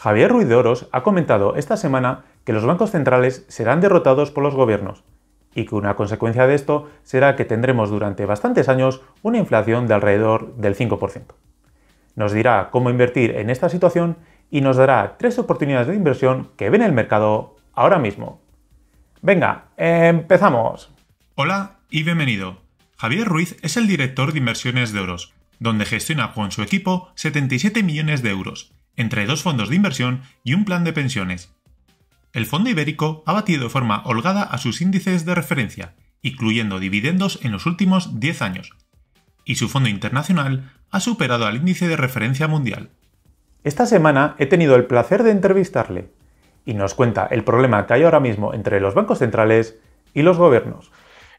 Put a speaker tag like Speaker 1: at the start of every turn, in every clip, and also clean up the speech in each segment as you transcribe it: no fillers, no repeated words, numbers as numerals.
Speaker 1: Javier Ruiz de Oros ha comentado esta semana que los bancos centrales serán derrotados por los gobiernos y que una consecuencia de esto será que tendremos durante bastantes años una inflación de alrededor del 5%. Nos dirá cómo invertir en esta situación y nos dará 3 oportunidades de inversión que ven el mercado ahora mismo. Venga, empezamos.
Speaker 2: Hola y bienvenido. Javier Ruiz es el director de inversiones de Oros, donde gestiona con su equipo 77 millones de euros, entre 2 fondos de inversión y un plan de pensiones. El fondo ibérico ha batido de forma holgada a sus índices de referencia, incluyendo dividendos en los últimos 10 años, y su fondo internacional ha superado al índice de referencia mundial.
Speaker 1: Esta semana he tenido el placer de entrevistarle y nos cuenta el problema que hay ahora mismo entre los bancos centrales y los gobiernos.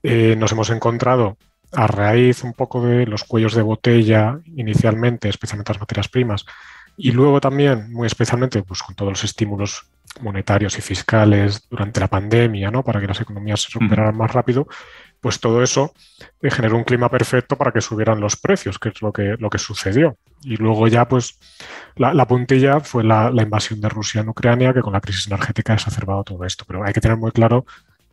Speaker 3: Nos hemos encontrado a raíz un poco de los cuellos de botella inicialmente, especialmente las materias primas, y luego también, muy especialmente, pues con todos los estímulos monetarios y fiscales durante la pandemia, ¿no? Para que las economías se recuperaran más rápido, pues todo eso generó un clima perfecto para que subieran los precios, que es lo que sucedió. Y luego ya, pues, la puntilla fue la invasión de Rusia en Ucrania, que con la crisis energética ha exacerbado todo esto. Pero hay que tener muy claro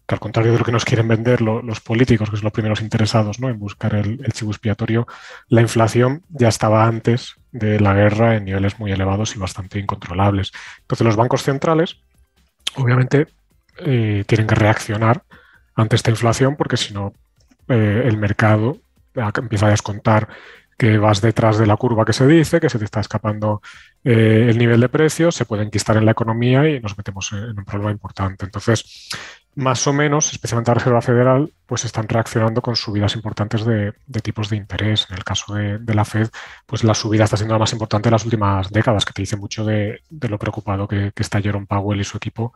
Speaker 3: que, al contrario de lo que nos quieren vender los políticos, que son los primeros interesados, ¿no?, en buscar el chivo expiatorio, la inflación ya estaba antes de la guerra en niveles muy elevados y bastante incontrolables. Entonces los bancos centrales, obviamente, tienen que reaccionar ante esta inflación, porque si no, el mercado empieza a descontar que vas detrás de la curva que se dice, que se te está escapando el nivel de precios, se puede enquistar en la economía y nos metemos en un problema importante. Entonces, más o menos, especialmente la Reserva Federal, pues están reaccionando con subidas importantes de tipos de interés. En el caso de la Fed, pues la subida está siendo la más importante de las últimas décadas, que te dice mucho de lo preocupado que está Jerome Powell y su equipo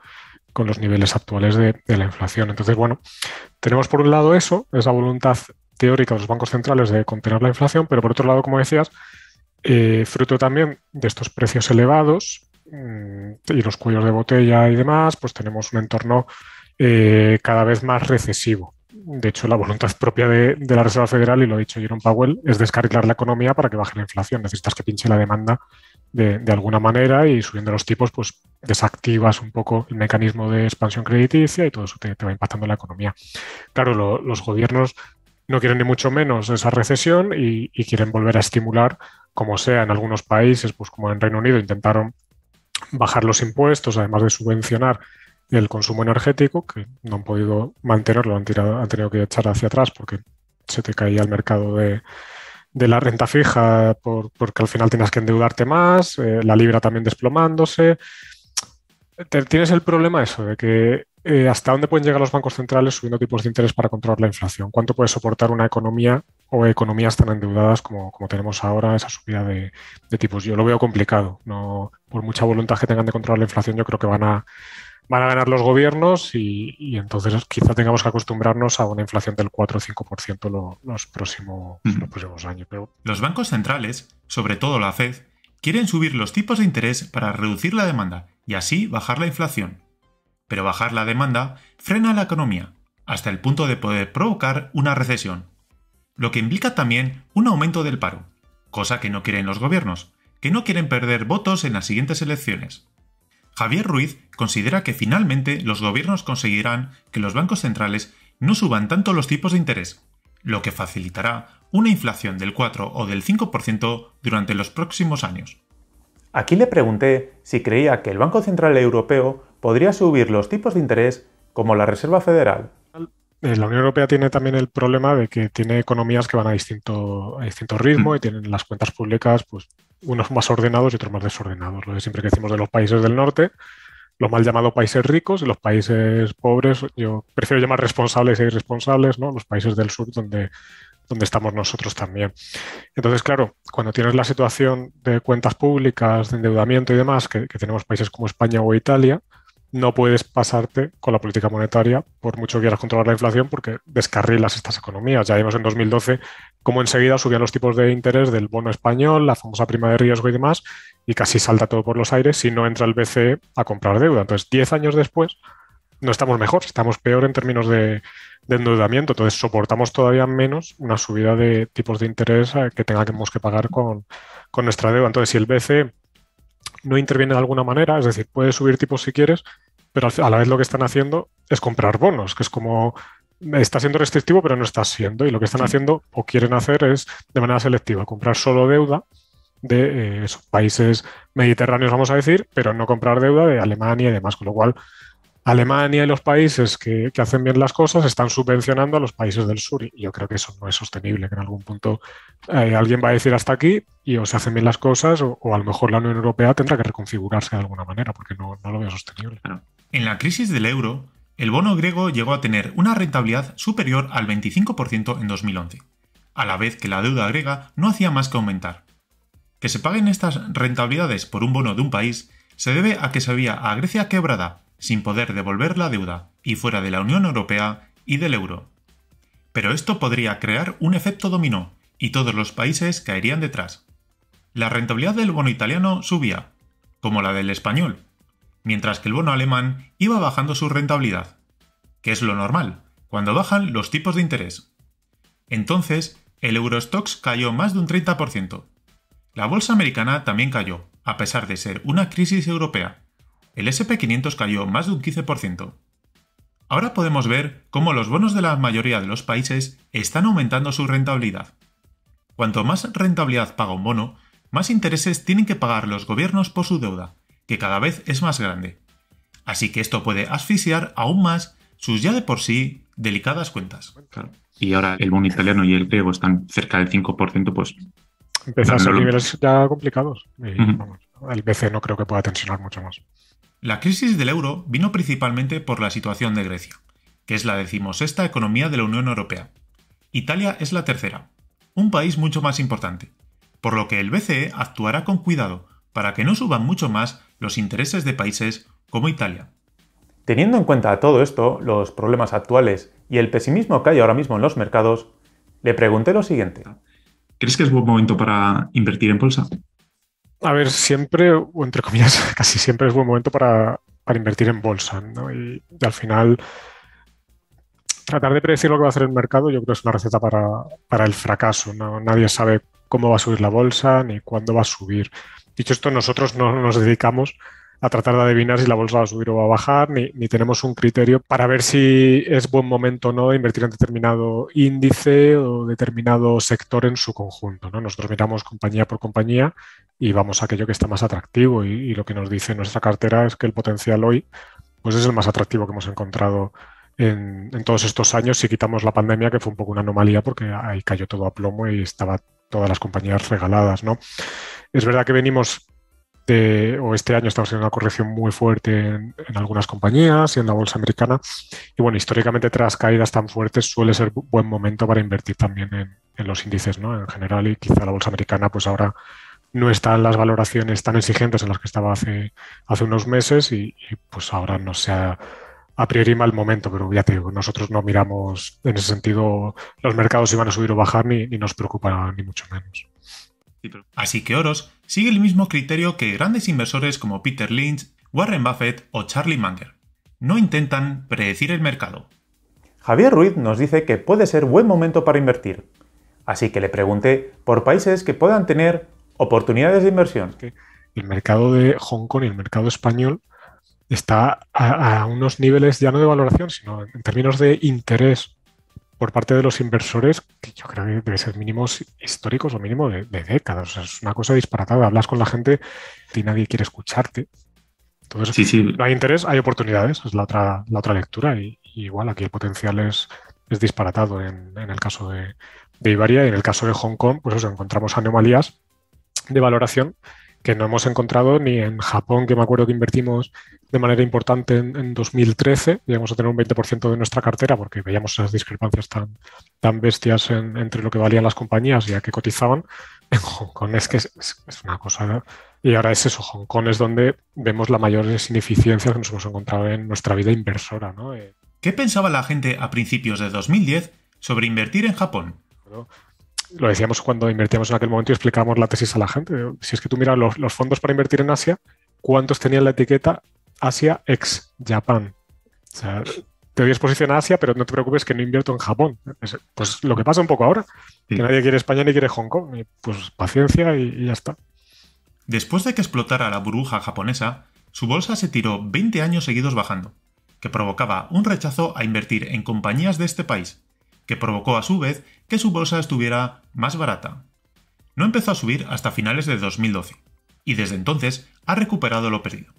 Speaker 3: con los niveles actuales de la inflación. Entonces, bueno, tenemos por un lado esa voluntad teórica de los bancos centrales de contener la inflación, pero por otro lado, como decías, fruto también de estos precios elevados y los cuellos de botella y demás, pues tenemos un entorno cada vez más recesivo. De hecho, la voluntad propia de la Reserva Federal, y lo ha dicho Jerome Powell, es descarrilar la economía para que baje la inflación. Necesitas que pinche la demanda de alguna manera, y subiendo los tipos, pues desactivas un poco el mecanismo de expansión crediticia y todo eso te va impactando en la economía. Claro, los gobiernos no quieren ni mucho menos esa recesión y quieren volver a estimular, como sea. En algunos países, pues como en Reino Unido, intentaron bajar los impuestos, además de subvencionar el consumo energético, que no han podido mantenerlo, han tenido que echar hacia atrás porque se te caía el mercado de la renta fija porque al final tenías que endeudarte más, la libra también desplomándose. Tienes el problema eso de que hasta dónde pueden llegar los bancos centrales subiendo tipos de interés para controlar la inflación. ¿Cuánto puede soportar una economía o economías tan endeudadas como tenemos ahora, esa subida de tipos? Yo lo veo complicado. No, por mucha voluntad que tengan de controlar la inflación, yo creo que van a ganar los gobiernos y entonces quizá tengamos que acostumbrarnos a una inflación del 4 o 5% los próximos años. Pero
Speaker 2: los bancos centrales, sobre todo la Fed, quieren subir los tipos de interés para reducir la demanda y así bajar la inflación. Pero bajar la demanda frena la economía, hasta el punto de poder provocar una recesión, lo que implica también un aumento del paro, cosa que no quieren los gobiernos, que no quieren perder votos en las siguientes elecciones. Javier Ruiz considera que finalmente los gobiernos conseguirán que los bancos centrales no suban tanto los tipos de interés, lo que facilitará una inflación del 4 o del 5% durante los próximos años.
Speaker 1: Aquí le pregunté si creía que el Banco Central Europeo podría subir los tipos de interés como la Reserva Federal.
Speaker 3: La Unión Europea tiene también el problema de que tiene economías que van a distinto ritmo y tienen las cuentas públicas, pues unos más ordenados y otros más desordenados. Lo de siempre que decimos de los países del norte, los mal llamados países ricos, y los países pobres, yo prefiero llamar responsables e irresponsables, ¿no? Los países del sur donde estamos nosotros también. Entonces, claro, cuando tienes la situación de cuentas públicas, de endeudamiento y demás, que tenemos países como España o Italia, no puedes pasarte con la política monetaria por mucho que quieras controlar la inflación, porque descarrilas estas economías. Ya vimos en 2012 cómo enseguida subían los tipos de interés del bono español, la famosa prima de riesgo y demás, y casi salta todo por los aires si no entra el BCE a comprar deuda. Entonces, 10 años después, no estamos mejor, estamos peor en términos de endeudamiento. Entonces, soportamos todavía menos una subida de tipos de interés que tengamos que pagar con nuestra deuda. Entonces, si el BCE no interviene de alguna manera, es decir, puedes subir tipos si quieres, pero a la vez lo que están haciendo es comprar bonos, que es como está siendo restrictivo, pero no está siendo, y lo que están haciendo o quieren hacer es de manera selectiva comprar solo deuda de esos países mediterráneos, vamos a decir, pero no comprar deuda de Alemania y demás, con lo cual Alemania y los países que hacen bien las cosas están subvencionando a los países del sur, y yo creo que eso no es sostenible, que en algún punto alguien va a decir hasta aquí y o se hacen bien las cosas o a lo mejor la Unión Europea tendrá que reconfigurarse de alguna manera porque no lo veo sostenible.
Speaker 2: Claro. En la crisis del euro, el bono griego llegó a tener una rentabilidad superior al 25% en 2011, a la vez que la deuda griega no hacía más que aumentar. Que se paguen estas rentabilidades por un bono de un país se debe a que se veía a Grecia quebrada, sin poder devolver la deuda y fuera de la Unión Europea y del euro. Pero esto podría crear un efecto dominó y todos los países caerían detrás. La rentabilidad del bono italiano subía, como la del español, mientras que el bono alemán iba bajando su rentabilidad, que es lo normal, cuando bajan los tipos de interés. Entonces, el Eurostoxx cayó más de un 30%. La bolsa americana también cayó, a pesar de ser una crisis europea. El S&P 500 cayó más de un 15%. Ahora podemos ver cómo los bonos de la mayoría de los países están aumentando su rentabilidad. Cuanto más rentabilidad paga un bono, más intereses tienen que pagar los gobiernos por su deuda, que cada vez es más grande. Así que esto puede asfixiar aún más sus ya de por sí delicadas cuentas.
Speaker 4: Claro. Y ahora el bono italiano y el griego están cerca del 5%, pues...
Speaker 3: Empieza a ser niveles ya complicados. Y, vamos, el BCE no creo que pueda tensionar mucho más.
Speaker 2: La crisis del euro vino principalmente por la situación de Grecia, que es la 16ª economía de la Unión Europea. Italia es la tercera, un país mucho más importante, por lo que el BCE actuará con cuidado para que no suban mucho más los intereses de países como Italia.
Speaker 1: Teniendo en cuenta todo esto, los problemas actuales y el pesimismo que hay ahora mismo en los mercados, le pregunté lo siguiente.
Speaker 4: ¿Crees que es buen momento para invertir en bolsa?
Speaker 3: A ver, siempre, o entre comillas, casi siempre es buen momento para invertir en bolsa, ¿no? Y al final, tratar de predecir lo que va a hacer el mercado, yo creo que es una receta para el fracaso, ¿no? Nadie sabe cómo va a subir la bolsa ni cuándo va a subir. Dicho esto, nosotros no nos dedicamos a tratar de adivinar si la bolsa va a subir o va a bajar, ni tenemos un criterio para ver si es buen momento o no de invertir en determinado índice o determinado sector en su conjunto, ¿no? Nosotros miramos compañía por compañía y vamos a aquello que está más atractivo y lo que nos dice nuestra cartera es que el potencial hoy pues es el más atractivo que hemos encontrado en todos estos años, si quitamos la pandemia, que fue un poco una anomalía porque ahí cayó todo a plomo y estaba todas las compañías regaladas, ¿no? Es verdad que venimos o este año estamos en una corrección muy fuerte en algunas compañías y en la bolsa americana. Y bueno, históricamente tras caídas tan fuertes suele ser buen momento para invertir también en los índices, ¿no? En general, y quizá la bolsa americana pues ahora no está en las valoraciones tan exigentes en las que estaba hace unos meses y pues ahora no sea a priori mal momento, pero ya te digo, nosotros no miramos en ese sentido los mercados si van a subir o bajar ni nos preocupa ni mucho menos.
Speaker 2: Así que Oros sigue el mismo criterio que grandes inversores como Peter Lynch, Warren Buffett o Charlie Munger. No intentan predecir el mercado.
Speaker 1: Javier Ruiz nos dice que puede ser buen momento para invertir. Así que le pregunté por países que puedan tener oportunidades de inversión.
Speaker 3: El mercado de Hong Kong y el mercado español está a unos niveles ya no de valoración, sino en términos de interés por parte de los inversores, que yo creo que debe ser mínimos históricos o mínimo de décadas. O sea, es una cosa disparatada. Hablas con la gente y nadie quiere escucharte. Entonces,
Speaker 4: sí.
Speaker 3: No hay interés, hay oportunidades. Es la otra lectura. Y igual aquí el potencial es disparatado en el caso de Iberia y en el caso de Hong Kong, pues eso, encontramos anomalías de valoración que no hemos encontrado ni en Japón, que me acuerdo que invertimos de manera importante en 2013, llegamos a tener un 20% de nuestra cartera porque veíamos esas discrepancias tan bestias entre lo que valían las compañías y a qué cotizaban. En Hong Kong es que es una cosa, y ahora es eso, Hong Kong es donde vemos las mayores ineficiencias que nos hemos encontrado en nuestra vida inversora, ¿no?
Speaker 2: ¿Qué pensaba la gente a principios de 2010 sobre invertir en Japón?
Speaker 3: Lo decíamos cuando invertíamos en aquel momento y explicábamos la tesis a la gente. Si es que tú miras los fondos para invertir en Asia, ¿cuántos tenían la etiqueta Asia ex Japan? O sea, te doy exposición a Asia, pero no te preocupes que no invierto en Japón. Pues lo que pasa un poco ahora, que nadie quiere España ni quiere Hong Kong. Y pues paciencia y ya está.
Speaker 2: Después de que explotara la burbuja japonesa, su bolsa se tiró 20 años seguidos bajando, que provocaba un rechazo a invertir en compañías de este país, que provocó a su vez que su bolsa estuviera más barata. No empezó a subir hasta finales de 2012, y desde entonces ha recuperado lo perdido.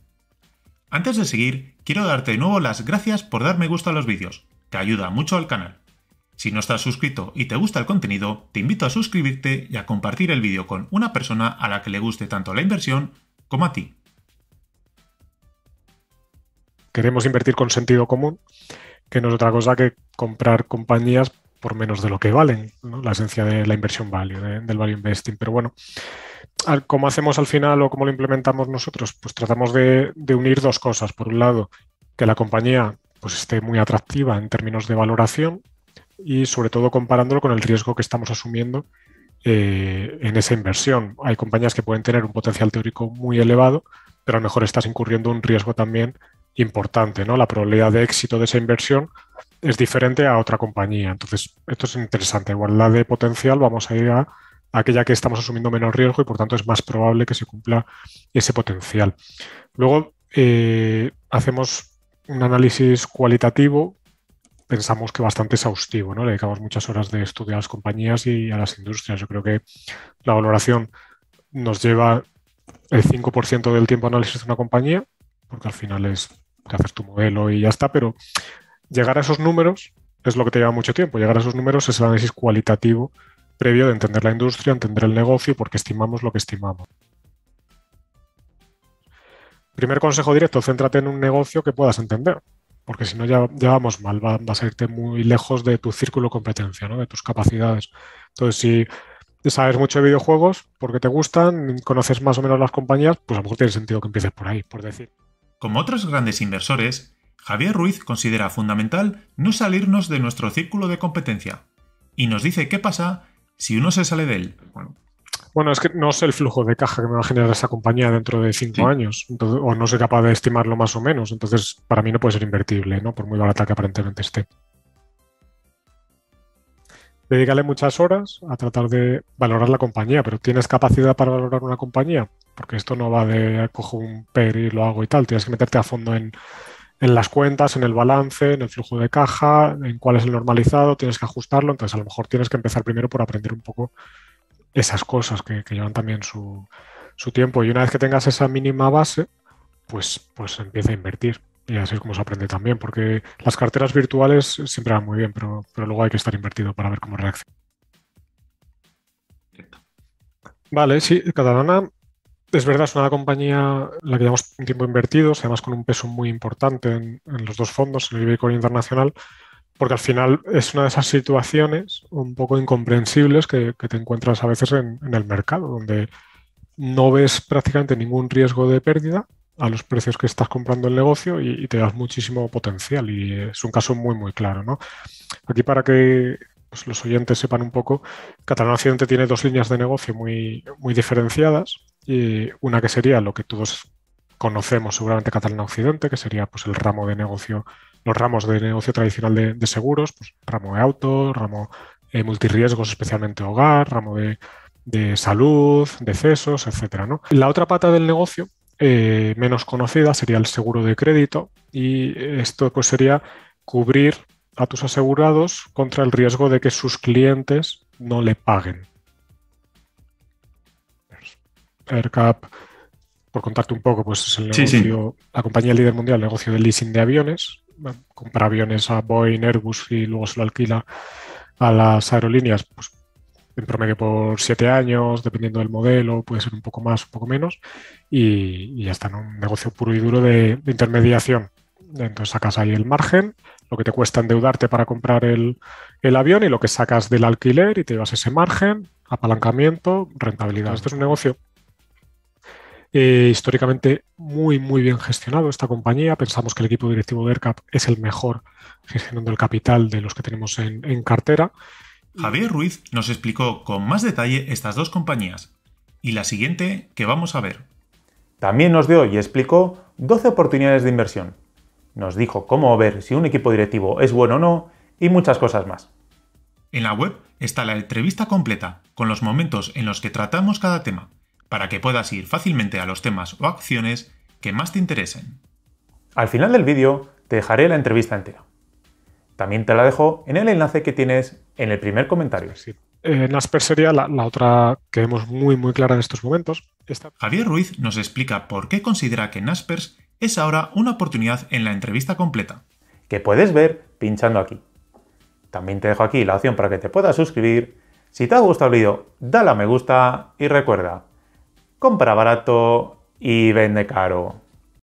Speaker 2: Antes de seguir, quiero darte de nuevo las gracias por dar me gusta a los vídeos, que ayuda mucho al canal. Si no estás suscrito y te gusta el contenido, te invito a suscribirte y a compartir el vídeo con una persona a la que le guste tanto la inversión como a ti.
Speaker 3: Queremos invertir con sentido común, que no es otra cosa que comprar compañías por menos de lo que valen, ¿no? La esencia de la inversión value, del value investing. Pero bueno, ¿cómo hacemos al final o cómo lo implementamos nosotros? Pues tratamos de unir dos cosas. Por un lado, que la compañía pues esté muy atractiva en términos de valoración y sobre todo comparándolo con el riesgo que estamos asumiendo en esa inversión. Hay compañías que pueden tener un potencial teórico muy elevado, pero a lo mejor estás incurriendo un riesgo también importante, ¿no? La probabilidad de éxito de esa inversión es diferente a otra compañía. Entonces, esto es interesante. Igualdad de potencial, vamos a ir a aquella que estamos asumiendo menos riesgo y por tanto es más probable que se cumpla ese potencial. Luego, hacemos un análisis cualitativo, pensamos que bastante exhaustivo, ¿no? Le dedicamos muchas horas de estudio a las compañías y a las industrias. Yo creo que la valoración nos lleva el 5% del tiempo a análisis de una compañía, porque al final es te haces tu modelo y ya está, pero llegar a esos números es lo que te lleva mucho tiempo. Llegar a esos números es el análisis cualitativo previo de entender la industria, entender el negocio, porque estimamos lo que estimamos. Primer consejo directo, céntrate en un negocio que puedas entender, porque si no ya vamos mal, vas a irte muy lejos de tu círculo de competencia, ¿no? De tus capacidades. Entonces, si sabes mucho de videojuegos porque te gustan, conoces más o menos las compañías, pues a lo mejor tiene sentido que empieces por ahí, por decir.
Speaker 2: Como otros grandes inversores, Javier Ruiz considera fundamental no salirnos de nuestro círculo de competencia y nos dice qué pasa si uno se sale de él.
Speaker 3: Bueno, es que no sé el flujo de caja que me va a generar esa compañía dentro de 5 años, entonces, o no soy capaz de estimarlo más o menos, entonces para mí no puede ser invertible, ¿no? Por muy barata que aparentemente esté. Dedícale muchas horas a tratar de valorar la compañía, pero ¿tienes capacidad para valorar una compañía? Porque esto no va de cojo un PER y lo hago y tal, tienes que meterte a fondo en las cuentas, en el balance, en el flujo de caja, en cuál es el normalizado, tienes que ajustarlo, entonces a lo mejor tienes que empezar primero por aprender un poco esas cosas que llevan también su tiempo, y una vez que tengas esa mínima base, pues empieza a invertir. Y así es como se aprende también, porque las carteras virtuales siempre van muy bien, pero luego hay que estar invertido para ver cómo reacciona. Vale, sí, Catalana es verdad, es una compañía en la que llevamos un tiempo invertidos, además con un peso muy importante en los dos fondos, en el Ibérico y Internacional, porque al final es una de esas situaciones un poco incomprensibles que te encuentras a veces en el mercado, donde no ves prácticamente ningún riesgo de pérdida a los precios que estás comprando el negocio y te das muchísimo potencial, y es un caso muy, muy claro, ¿no? Aquí, para que pues, los oyentes sepan un poco, Catalana Occidente tiene dos líneas de negocio muy, muy diferenciadas, y una que sería lo que todos conocemos seguramente, Catalana Occidente, que sería pues el ramo de negocio, los ramos de negocio tradicional de seguros, pues ramo de auto, ramo multirriesgos, especialmente hogar, ramo de salud, de cesos, etcétera, ¿no? La otra pata del negocio, menos conocida, sería el seguro de crédito, y esto pues sería cubrir a tus asegurados contra el riesgo de que sus clientes no le paguen. AerCap, por contarte un poco, pues es el negocio, la compañía líder mundial, el negocio de leasing de aviones. Compra aviones a Boeing, Airbus y luego se lo alquila a las aerolíneas, pues en promedio por 7 años, dependiendo del modelo, puede ser un poco más, un poco menos, y ya está, ¿no? Un negocio puro y duro de intermediación. Entonces sacas ahí el margen, lo que te cuesta endeudarte para comprar el avión y lo que sacas del alquiler, y te llevas ese margen, apalancamiento, rentabilidad. Esto es un negocio históricamente muy, muy bien gestionado, esta compañía. Pensamos que el equipo directivo de AerCap es el mejor gestionando el capital de los que tenemos en cartera.
Speaker 2: Javier Ruiz nos explicó con más detalle estas dos compañías, y la siguiente que vamos a ver.
Speaker 1: También nos dio y explicó 12 oportunidades de inversión. Nos dijo cómo ver si un equipo directivo es bueno o no, y muchas cosas más.
Speaker 2: En la web está la entrevista completa, con los momentos en los que tratamos cada tema, para que puedas ir fácilmente a los temas o acciones que más te interesen.
Speaker 1: Al final del vídeo te dejaré la entrevista entera. También te la dejo en el enlace que tienes en el primer comentario.
Speaker 3: Sí. Naspers sería la otra que vemos muy clara en estos momentos.
Speaker 2: Javier Ruiz nos explica por qué considera que Naspers es ahora una oportunidad en la entrevista completa,
Speaker 1: que puedes ver pinchando aquí. También te dejo aquí la opción para que te puedas suscribir. Si te ha gustado el vídeo, dale a me gusta y recuerda, compra barato y vende caro.